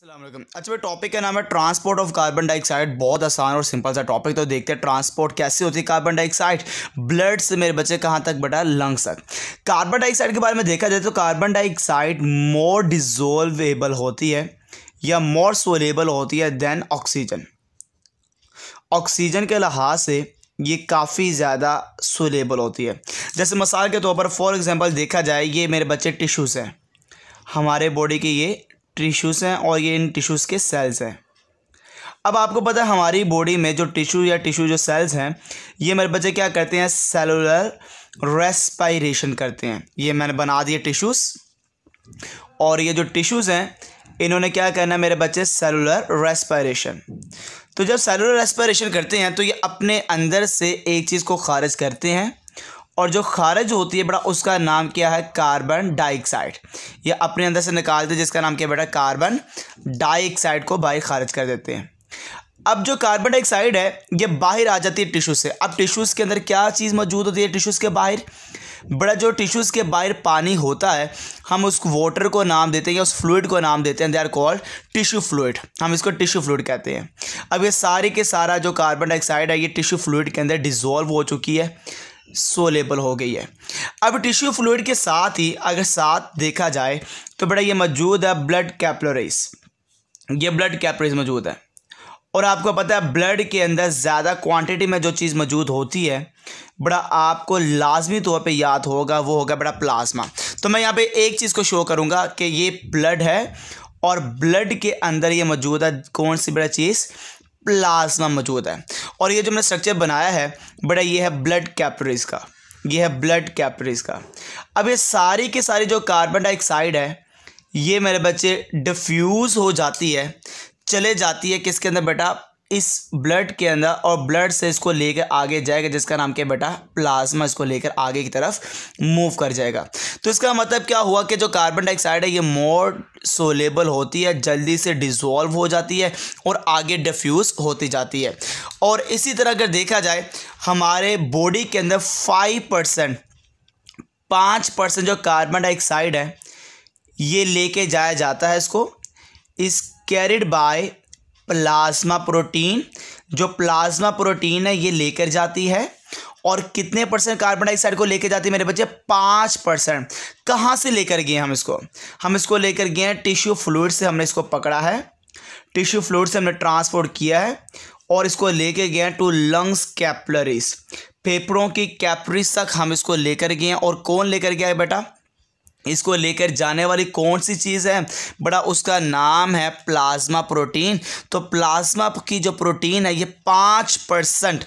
अस्सलाम वालेकुम। अच्छा भाई, टॉपिक का नाम है ट्रांसपोर्ट ऑफ कार्बन डाइऑक्साइड। बहुत आसान और सिंपल सा टॉपिक। तो देखते हैं ट्रांसपोर्ट कैसे होती है कार्बन डाइऑक्साइड ब्लड से मेरे बच्चे कहाँ तक बेटा, लंग्स तक। कार्बन डाइऑक्साइड के बारे में देखा जाए तो कार्बन डाइऑक्साइड मोर डिजोल्वेबल होती है या मोर सोलेबल होती है देन ऑक्सीजन। ऑक्सीजन के लिहाज से ये काफ़ी ज़्यादा सोलेबल होती है। जैसे मिसाल के तौर पर फॉर एग्जांपल देखा जाए, ये मेरे बच्चे टिश्यूज़ हैं, हमारे बॉडी के ये टिश्यूज़ हैं और ये इन टिश्यूज़ के सेल्स हैं। अब आपको पता है हमारी बॉडी में जो टिश्यू या टिश्यू जो सेल्स हैं, ये मेरे बच्चे क्या करते हैं, सेलुलर रेस्पायरेशन करते हैं। ये मैंने बना दिए टिश्यूज़, और ये जो टिश्यूज़ हैं इन्होंने क्या करना है मेरे बच्चे, सेलुलर रेस्पायरेशन। तो जब सेलुलर रेस्पायरेशन करते हैं तो ये अपने अंदर से एक चीज़ को खारिज करते हैं, और जो खारिज होती है बेटा उसका नाम क्या है, कार्बन डाइऑक्साइड। ये अपने अंदर से निकालते हैं जिसका नाम क्या है बेटा, कार्बन डाइऑक्साइड को बाहर खारिज कर देते हैं। अब जो कार्बन डाइऑक्साइड है ये बाहर आ जाती है टिश्यू से। अब टिश्यूज़ के अंदर क्या चीज़ मौजूद होती है, टिश्यूज़ के बाहर बड़ा जो टिश्यूज़ के बाहर पानी होता है, हम उस वाटर को नाम देते हैं या उस फ्लूइड को नाम देते हैं, they are called tissue fluid. हम इसको टिश्यू फ्लूइड कहते हैं। अब ये सारी के सारा जो कार्बन डाइऑक्साइड है ये टिश्यू फ्लूइड के अंदर डिज़ोल्व हो चुकी है, सोलेबल हो गई है। अब टिश्यू फ्लूइड के साथ ही अगर साथ देखा जाए तो बेटा ये मौजूद है ब्लड कैपिलरीज। ये ब्लड कैपिलरीज मौजूद है, और आपको पता है ब्लड के अंदर ज़्यादा क्वांटिटी में जो चीज़ मौजूद होती है बड़ा आपको लाजमी तौर पे याद होगा, वो होगा बड़ा प्लाज्मा। तो मैं यहाँ पे एक चीज़ को शो करूँगा कि ये ब्लड है, और ब्लड के अंदर ये मौजूद है कौन सी बड़ा चीज़, प्लाज्मा मौजूद है। और ये जो मैंने स्ट्रक्चर बनाया है बड़ा, ये है ब्लड कैपिलरीज का, ये है ब्लड कैपिलरीज का। अब ये सारी की सारी जो कार्बन डाइऑक्साइड है ये मेरे बच्चे डिफ्यूज़ हो जाती है, चले जाती है किसके अंदर बेटा, इस ब्लड के अंदर, और ब्लड से इसको लेकर आगे जाएगा जिसका नाम क्या बेटा, प्लाज्मा। इसको लेकर आगे की तरफ मूव कर जाएगा। तो इसका मतलब क्या हुआ कि जो कार्बन डाइऑक्साइड है ये मोर सोलेबल होती है, जल्दी से डिज़ोल्व हो जाती है और आगे डिफ्यूज़ होती जाती है। और इसी तरह अगर देखा जाए हमारे बॉडी के अंदर 5% जो कार्बन डाइऑक्साइड है ये लेके जाया जाता है, इसको इस कैरिड बाय प्लाज्मा प्रोटीन। जो प्लाज्मा प्रोटीन है ये लेकर जाती है, और कितने परसेंट कार्बन डाइऑक्साइड को लेकर जाती है मेरे बच्चे, 5%। कहाँ से लेकर गए हम इसको लेकर गए हैं टिश्यू फ्लूइड से। हमने इसको पकड़ा है, टिश्यू फ्लूइड से हमने ट्रांसपोर्ट किया है, और इसको लेके गए हैं टू लंग्स कैपिलरीज, फेफड़ों की कैपिलरीज तक हम इसको लेकर गए हैं। और कौन लेकर गया है बेटा, इसको लेकर जाने वाली कौन सी चीज़ है बड़ा, उसका नाम है प्लाज्मा प्रोटीन। तो प्लाज्मा की जो प्रोटीन है ये 5%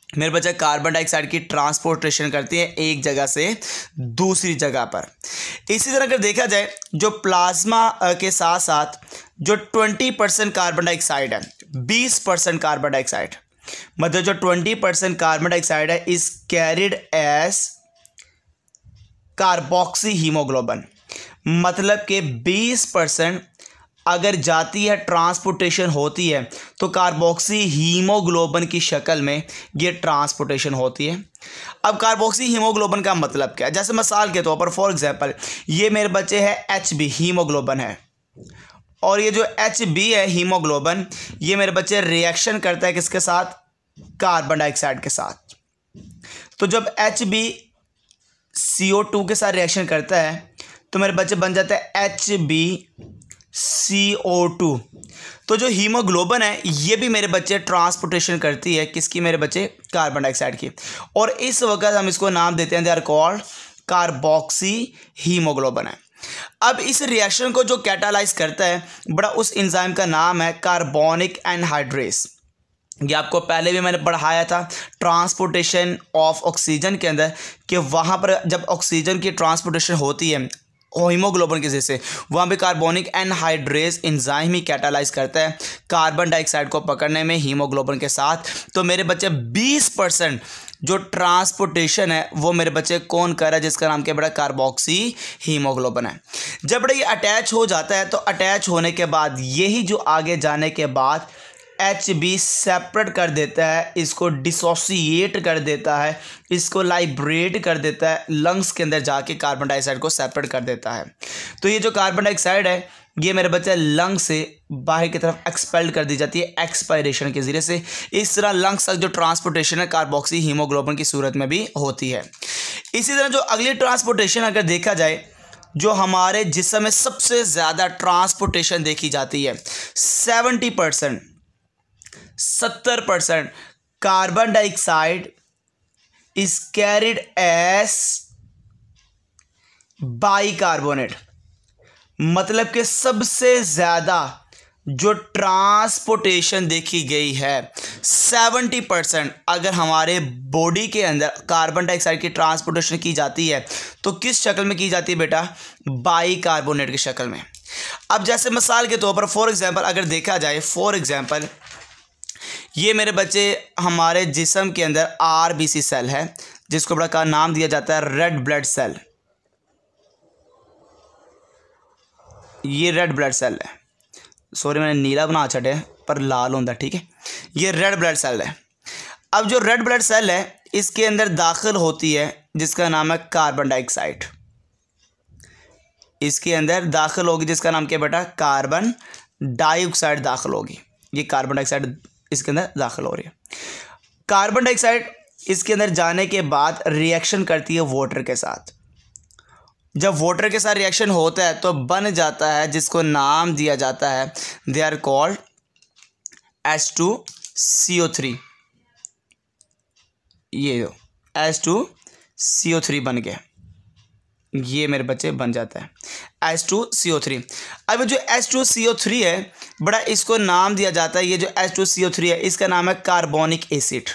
मेरे बच्चे कार्बन डाइऑक्साइड की ट्रांसपोर्टेशन करती है एक जगह से दूसरी जगह पर। इसी तरह अगर देखा जाए जो प्लाज्मा के साथ साथ जो 20% कार्बन डाइऑक्साइड है, 20% कार्बन डाइऑक्साइड, मतलब जो 20% कार्बन डाइऑक्साइड है is carried as carboxy haemoglobin. मतलब कि 20% अगर जाती है, ट्रांसपोर्टेशन होती है, तो कार्बोक्सी हीमोग्लोबिन की शक्ल में ये ट्रांसपोर्टेशन होती है। अब कार्बोक्सी हीमोग्लोबिन का मतलब क्या है, जैसे मिसाल के तौर पर फॉर एग्जांपल ये मेरे बच्चे है HB हीमोग्लोबिन है, और ये जो HB है हीमोग्लोबिन ये मेरे बच्चे रिएक्शन करता है किसके साथ, कार्बन डाइऑक्साइड के साथ। तो जब HB CO2 के साथ रिएक्शन करता है तो मेरे बच्चे बन जाता है HbCO2। तो जो हीमोग्लोबिन है ये भी मेरे बच्चे ट्रांसपोर्टेशन करती है किसकी, मेरे बच्चे कार्बन डाइऑक्साइड की। और इस वक्त हम इसको नाम देते हैं, they are called carboxy haemoglobin है। अब इस रिएक्शन को जो कैटालाइज करता है बड़ा, उस एंजाइम का नाम है कार्बोनिक एनहाइड्रेस। ये आपको पहले भी मैंने पढ़ाया था ट्रांसपोर्टेशन ऑफ ऑक्सीजन के अंदर, कि वहाँ पर जब ऑक्सीजन की ट्रांसपोर्टेशन होती है हीमोग्लोबिन के जैसे, वहाँ पे कार्बोनिक एनहाइड्रेस एंजाइम ही कैटालाइज करता है कार्बन डाइऑक्साइड को पकड़ने में हीमोग्लोबिन के साथ। तो मेरे बच्चे 20% जो ट्रांसपोर्टेशन है वो मेरे बच्चे कौन कर रहा है, जिसका नाम क्या बड़ा, कार्बोक्सी हीमोग्लोबिन है। जब बड़ा ये अटैच हो जाता है तो अटैच होने के बाद यही जो आगे जाने के बाद HB सेपरेट कर देता है, इसको डिसोसिएट कर देता है, इसको लाइब्रेट कर देता है, लंग्स के अंदर जाके कार्बन डाइऑक्साइड को सेपरेट कर देता है। तो ये जो कार्बन डाइऑक्साइड है ये मेरे बच्चे लंग से बाहर की तरफ एक्सपेल्ड कर दी जाती है एक्सपायरेशन के ज़रिए से। इस तरह लंग्स तक जो ट्रांसपोर्टेशन है कार्बोक्सी हीमोग्लोबिन की सूरत में भी होती है। इसी तरह जो अगली ट्रांसपोर्टेशन अगर देखा जाए, जो हमारे जिस्म में सबसे ज़्यादा ट्रांसपोर्टेशन देखी जाती है, 70% 70% carbon dioxide is carried as bicarbonate. मतलब कि सबसे ज़्यादा जो ट्रांसपोर्टेशन देखी गई है 70%, अगर हमारे बॉडी के अंदर कार्बन डाइऑक्साइड की ट्रांसपोर्टेशन की जाती है तो किस शक्ल में की जाती है बेटा? बाइकार्बोनेट की शक्ल में। अब जैसे मिसाल के तौर पर फॉर एग्जांपल अगर देखा जाए, फॉर एग्जांपल ये मेरे बच्चे हमारे जिस्म के अंदर आरबीसी सेल है, जिसको बड़ा का नाम दिया जाता है रेड ब्लड सेल। ये रेड ब्लड सेल है, सॉरी मैंने नीला बना छटे पर लाल होता, ठीक है। ये रेड ब्लड सेल है। अब जो रेड ब्लड सेल है इसके अंदर दाखिल होती है जिसका नाम है कार्बन डाइऑक्साइड। इसके अंदर दाखिल होगी जिसका नाम क्या बेटा? कार्बन डाइऑक्साइड दाखिल होगी। ये कार्बन डाइऑक्साइड इसके अंदर दाखिल हो रही है। कार्बन डाइऑक्साइड इसके अंदर जाने के बाद रिएक्शन करती है वाटर के साथ। जब वाटर के साथ रिएक्शन होता है तो बन जाता है जिसको नाम दिया जाता है, दे आर कॉल्ड H2CO3। ये H2CO3 बन गया, ये मेरे बच्चे बन जाता है H2CO3। अब जो H2CO3 है बड़ा, इसको नाम दिया जाता है, ये जो H2CO3 है इसका नाम है कार्बोनिक एसिड।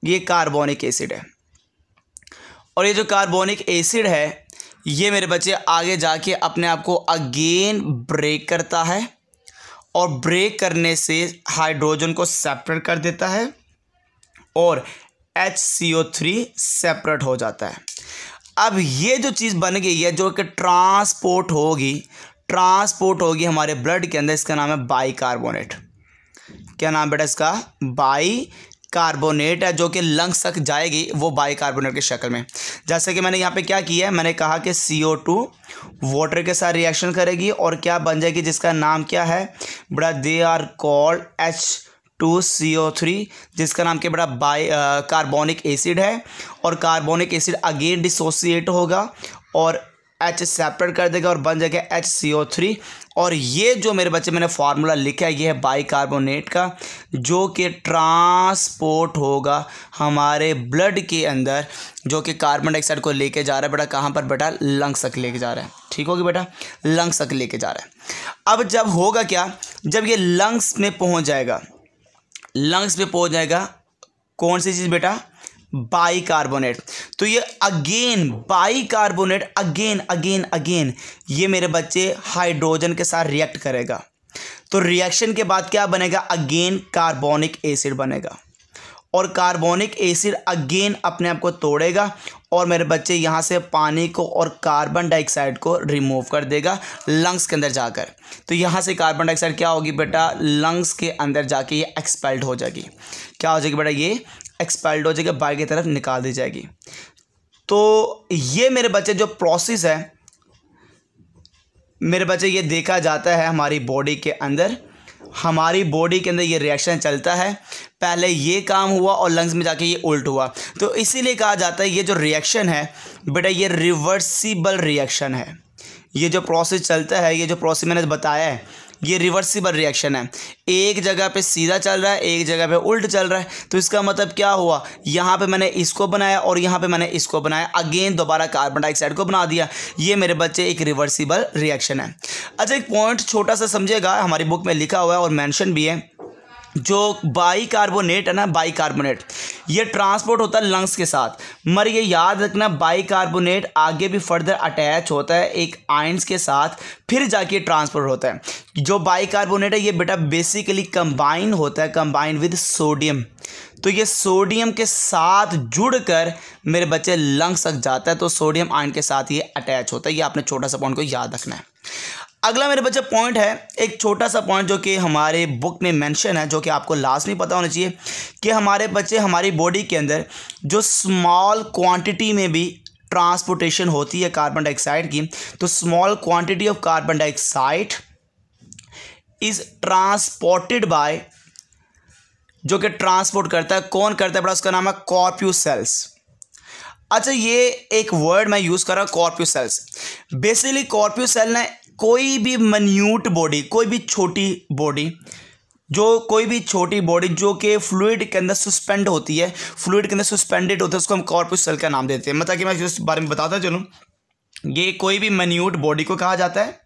ये कार्बोनिक एसिड है, और ये जो कार्बोनिक एसिड है ये मेरे बच्चे आगे जाके अपने आप को अगेन ब्रेक करता है, और ब्रेक करने से हाइड्रोजन को सेपरेट कर देता है और HCO3 सेपरेट हो जाता है। अब ये जो चीज़ बन गई है जो कि ट्रांसपोर्ट होगी हमारे ब्लड के अंदर, इसका नाम है बाइकार्बोनेट। क्या नाम बेटा इसका? बाइकार्बोनेट है, जो कि लंग्स तक जाएगी वो बाइकार्बोनेट की शक्ल में। जैसे कि मैंने यहाँ पे क्या किया है, मैंने कहा कि CO2 वाटर के साथ रिएक्शन करेगी और क्या बन जाएगी जिसका नाम क्या है बड़ा? दे आर कॉल्ड H2CO3, जिसका नाम क्या बड़ा? कार्बोनिक एसिड है। और कार्बोनिक एसिड अगेन डिसोसिएट होगा और H सेपरेट कर देगा और बन जाएगा HCO3। और ये जो मेरे बच्चे मैंने फार्मूला लिखा है ये है बाइकार्बोनेट का, जो कि ट्रांसपोर्ट होगा हमारे ब्लड के अंदर, जो कि कार्बन डाइऑक्साइड को लेके जा रहा है बेटा कहाँ पर बेटा? लंग्स तक लेके जा रहा है। ठीक होगी बेटा, लंग्स तक लेके जा रहा है। अब जब होगा क्या, जब ये लंग्स में पहुँच जाएगा, कौन सी चीज़ बेटा? बाइकार्बोनेट। तो ये अगेन बाइकार्बोनेट अगेन ये मेरे बच्चे हाइड्रोजन के साथ रिएक्ट करेगा। तो रिएक्शन के बाद क्या बनेगा? अगेन कार्बोनिक एसिड बनेगा, और कार्बोनिक एसिड अगेन अपने आप को तोड़ेगा और मेरे बच्चे यहाँ से पानी को और कार्बन डाइऑक्साइड को रिमूव कर देगा लंग्स के अंदर जाकर। तो यहाँ से कार्बन डाइऑक्साइड क्या होगी बेटा? लंग्स के अंदर जाके ये एक्सपेल्ड हो जाएगी। क्या हो जाएगी बेटा? ये एक्सपेल्ड हो जाएगी, बाहर की तरफ निकाल दी जाएगी। तो ये मेरे बच्चे जो प्रोसेस है मेरे बच्चे ये देखा जाता है हमारी बॉडी के अंदर। ये रिएक्शन चलता है, पहले ये काम हुआ और लंग्स में जाके ये उल्ट हुआ। तो इसीलिए कहा जाता है ये जो रिएक्शन है बेटा ये रिवर्सिबल रिएक्शन है। ये जो प्रोसेस चलता है, ये जो प्रोसेस मैंने बताया है ये रिवर्सिबल रिएक्शन है। एक जगह पे सीधा चल रहा है, एक जगह पे उल्ट चल रहा है। तो इसका मतलब क्या हुआ, यहाँ पे मैंने इसको बनाया और यहाँ पे मैंने इसको बनाया, अगेन दोबारा कार्बन डाइऑक्साइड को बना दिया। ये मेरे बच्चे एक रिवर्सिबल रिएक्शन है। अच्छा, एक पॉइंट छोटा सा समझिएगा, हमारी बुक में लिखा हुआ है और मेंशन भी है, जो बाइकार्बोनेट है ना, बाइकार्बोनेट ये ट्रांसपोर्ट होता है लंग्स के साथ, मगर ये याद रखना बाइकार्बोनेट आगे भी फर्दर अटैच होता है एक आयंस के साथ, फिर जाके ट्रांसपोर्ट होता है। जो बाइकार्बोनेट है ये बेटा बेसिकली कंबाइन होता है, कंबाइन विद सोडियम। तो ये सोडियम के साथ जुड़कर मेरे बच्चे लंग्स तक जाता है, तो सोडियम आयन के साथ ये अटैच होता है। ये आपने छोटा सा पॉइंट को याद रखना है। अगला मेरे बच्चे पॉइंट है, एक छोटा सा पॉइंट जो कि हमारे बुक में मेंशन है, जो कि आपको लाजमी पता होना चाहिए कि हमारे बच्चे हमारी बॉडी के अंदर जो स्मॉल क्वांटिटी में भी ट्रांसपोर्टेशन होती है कार्बन डाइऑक्साइड की, तो small quantity of carbon dioxide is transported by, जो कि ट्रांसपोर्ट करता है, कौन करता है बेटा, उसका नाम है कॉर्प्यूसेल्स। अच्छा, ये एक वर्ड मैं यूज कर रहा हूं, कॉर्प्यूसेल्स। बेसिकली कॉर्प्यूसेल ने कोई भी मन्यूट बॉडी, कोई भी छोटी बॉडी जो कि फ्लूइड के अंदर सस्पेंड होती है, फ्लूइड के अंदर सस्पेंडेड होता है, उसको हम कॉर्प्यूसेल का नाम देते हैं। मतलब कि मैं इस बारे में बताता चलूँ, ये कोई भी मन्यूट बॉडी को कहा जाता है।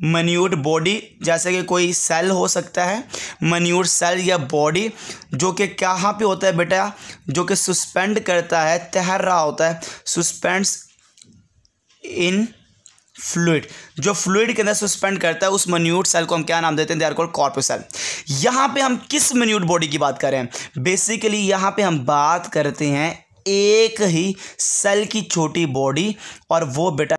मन्यूट बॉडी जैसे कि कोई सेल हो सकता है, मन्यूट सेल या बॉडी जो कि कहाँ पे होता है बेटा, जो कि सस्पेंड करता है, तैर रहा होता है, सस्पेंड्स इन फ्लूइड, जो फ्लूइड के अंदर सस्पेंड करता है, उस मन्यूट सेल को हम क्या नाम देते हैं, दे आर कॉल्ड कॉर्प्यूसेल। यहाँ पे हम किस मन्यूट बॉडी की बात कर रहे हैं, बेसिकली यहाँ पे हम बात करते हैं एक ही सेल की छोटी बॉडी, और वो बेटा